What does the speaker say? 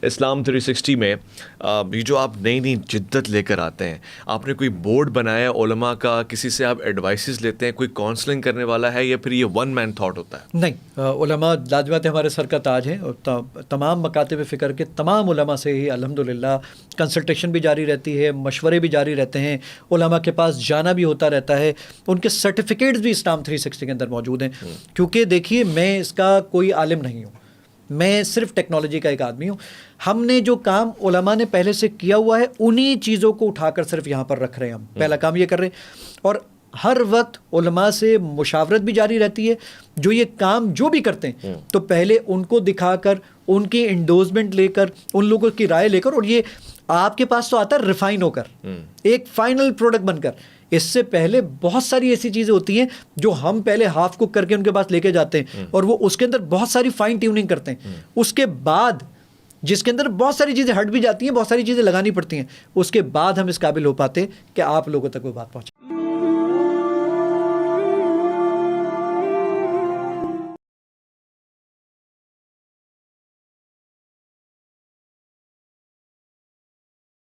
اسلام 360 میں یہ جو آپ نئی نئی جدت لے کر آتے ہیں، آپ نے کوئی بورڈ بنایا علماء کا، کسی سے آپ ایڈوائسز لیتے ہیں، کوئی کاؤنسلنگ کرنے والا ہے، یا پھر یہ ون مین تھاٹ ہوتا ہے؟ نہیں، علماء لازمات ہمارے سر کا تاج ہیں، اور تمام مکاتب فکر کے تمام علماء سے ہی الحمدللہ کنسلٹیشن بھی جاری رہتی ہے، مشورے بھی جاری رہتے ہیں، علماء کے پاس جانا بھی ہوتا رہتا ہے، ان کے سرٹیفکیٹس بھی اسلام 360 کے اندر موجود ہیں. کیونکہ دیکھیے میں اس کا کوئی عالم نہیں ہوں، میں صرف ٹیکنالوجی کا ایک آدمی ہوں. ہم نے جو کام علماء نے پہلے سے کیا ہوا ہے انہی چیزوں کو اٹھا کر صرف یہاں پر رکھ رہے ہیں. ہم پہلا کام یہ کر رہے ہیں، اور ہر وقت علماء سے مشاورت بھی جاری رہتی ہے. جو یہ کام جو بھی کرتے ہیں تو پہلے ان کو دکھا کر، ان کی انڈورسمنٹ لے کر، ان لوگوں کی رائے لے کر، اور یہ آپ کے پاس تو آتا ہے ریفائن ہو کر، ایک فائنل پروڈکٹ بن کر. اس سے پہلے بہت ساری ایسی چیزیں ہوتی ہیں جو ہم پہلے ہاف کوک کر کے ان کے پاس لے کے جاتے ہیں، اور وہ اس کے اندر بہت ساری فائن ٹیوننگ کرتے ہیں. اس کے بعد جس کے اندر بہت ساری چیزیں ہٹ بھی جاتی ہیں، بہت ساری چیزیں لگانی پڑتی ہیں، اس کے بعد ہم اس قابل ہو پاتے کہ آپ لوگوں تک وہ بات پہنچے.